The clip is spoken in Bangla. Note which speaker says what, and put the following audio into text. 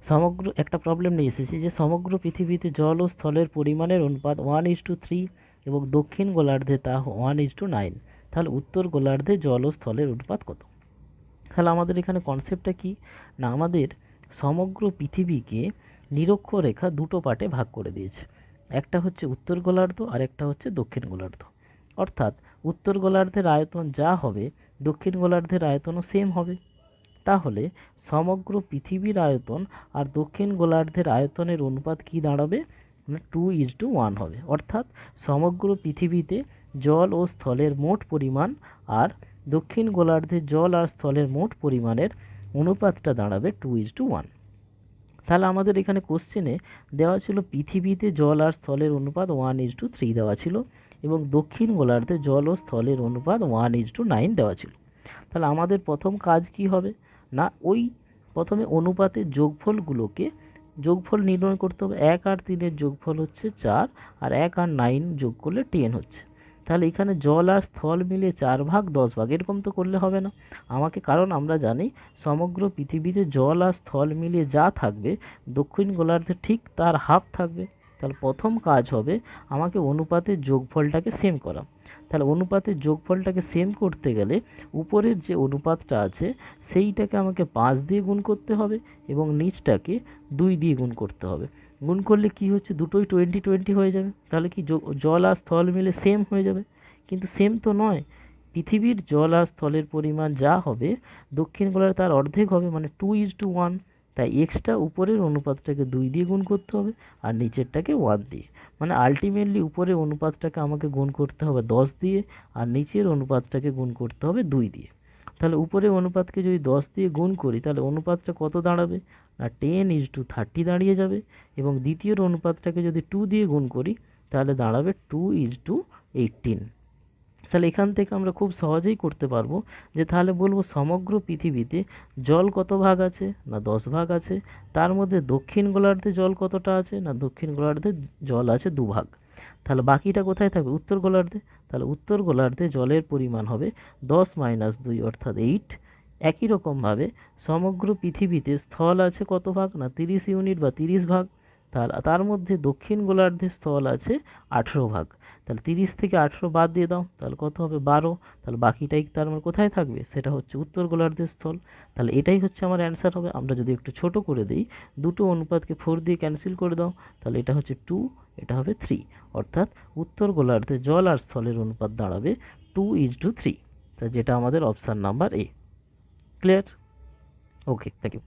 Speaker 1: সমগ্র একটা প্রবলেম নিয়ে এসেছি যে সমগ্র পৃথিবীতে জল ও স্থলের পরিমাণের অনুপাত 1:3 এবং দক্ষিণ গোলার্ধে তা 1:9। তাহলে উত্তর গোলার্ধে জল ও স্থলের অনুপাত কত? তাহলে আমাদের এখানে কনসেপ্টটা কি না, আমাদের সমগ্র পৃথিবীকে নিরক্ষরেখা দুটো পার্টে ভাগ করে দিয়েছে। একটা হচ্ছে উত্তর গোলার্ধ আর একটা হচ্ছে দক্ষিণ গোলার্ধ। অর্থাৎ উত্তর গোলার্ধের আয়তন যা হবে দক্ষিণ গোলার্ধের আয়তনও সেম হবে। তাহলে সমগ্র পৃথিবীর আয়তন আর দক্ষিণ গোলার্ধের আয়তনের অনুপাত কি দাঁড়াবে? 2:1 হবে। অর্থাৎ সমগ্র পৃথিবীতে জল ও স্থলের মোট পরিমাণ আর দক্ষিণ গোলার্ধে জল আর স্থলের মোট পরিমাণের অনুপাতটা দাঁড়াবে 2:1। তাহলে আমাদের এখানে কোশ্চেনে দেওয়া ছিল পৃথিবীতে জল আর স্থলের অনুপাত 1:3 দেওয়া ছিল এবং দক্ষিণ গোলার্ধে জল ও স্থলের অনুপাত 1:9 দেওয়া ছিল। তাহলে আমাদের প্রথম কাজ কি হবে না, ওই প্রথমে অনুপাতের যোগফল নির্ণয় করতে হবে। 1 আর 3-এর যোগফল হচ্ছে 4 আর 1 আর 9 যোগ করলে 10 হচ্ছে। তাহলে এখানে জল আর স্থল মিলে 4/10 এরকম তো করলে হবে না আমাকে, কারণ আমরা জানি সমগ্র পৃথিবীতে জল আর স্থল মিলিয়ে যা থাকবে দক্ষিণ গোলার্ধে ঠিক তার হাফ থাকবে। তাহলে প্রথম কাজ হবে আমাকে অনুপাতের যোগফলটাকে সেম করা। তাহলে অনুপাতের যোগফলটাকে সেম করতে গেলে উপরের যে অনুপাতটা আছে সেইটাকে আমাকে 5 দিয়ে গুণ করতে হবে এবং নিচটাকে 2 দিয়ে গুণ করতে হবে। গুণ করলে কি হচ্ছে, দুটোই 20-20 হয়ে যাবে। তাহলে কি জল আর স্থল মিলে সেম হয়ে যাবে, কিন্তু সেম তো নয়। পৃথিবীর জল আর স্থলের পরিমাণ যা হবে দক্ষিণ গোলার্ধে তার অর্ধেক হবে, মানে 2:1। তাই এক্সট্রা উপরের অনুপাতটাকে 2 দিয়ে গুণ করতে হবে আর নিচেরটাকে 1 দিয়ে। মানে আলটিমেটলি উপরের অনুপাতটাকে আমাকে গুণ করতে হবে 10 দিয়ে আর নিচের অনুপাতটাকে গুণ করতে হবে 2 দিয়ে। তাহলে উপরের অনুপাতকে যদি 10 দিয়ে গুণ করি তাহলে অনুপাতটা কত দাঁড়াবে না 10:30 দাঁড়িয়ে যাবে এবং দ্বিতীয় অনুপাতটাকে যদি 2 দিয়ে গুণ করি তাহলে দাঁড়াবে 2:18। তাহলে এখান থেকে আমরা খুব সহজেই করতে পারবো যে তাহলে বলবো সমগ্র পৃথিবীতে জল কত ভাগ আছে না 10 ভাগ আছে। তার মধ্যে দক্ষিণ গোলার্ধে জল কতটা আছে না দক্ষিণ গোলার্ধে জল আছে 2 ভাগ। তাহলে বাকিটা কোথায় থাকবে? উত্তর গোলার্ধে। তাহলে উত্তর গোলার্ধে জলের পরিমাণ হবে 10 - 2 অর্থাৎ 8। একই রকমভাবে সমগ্র পৃথিবীতে স্থল আছে কত ভাগ না 30 ইউনিট বা 30 ভাগ। তার মধ্যে দক্ষিণ গোলার্ধে স্থল আছে 18 ভাগ। তাহলে 30 থেকে 18 বাদ দিয়ে দাও, তাহলে কত হবে 12। তাহলে বাকিটাই তার মানে কোথায় থাকবে? সেটা হচ্ছে উত্তর গোলার্ধের স্থল। তাহলে এটাই হচ্ছে আমার অ্যান্সার হবে। আমরা যদি একটু ছোট করে দিই, দুটো অনুপাতকে 4 দিয়ে ক্যান্সেল করে দাও, তাহলে এটা হচ্ছে 2, এটা হবে 3। অর্থাৎ উত্তর গোলার্ধে জল আর স্থলের অনুপাত দাঁড়াবে 2:3। তা যেটা আমাদের option number A. Clear? Okay, thank you.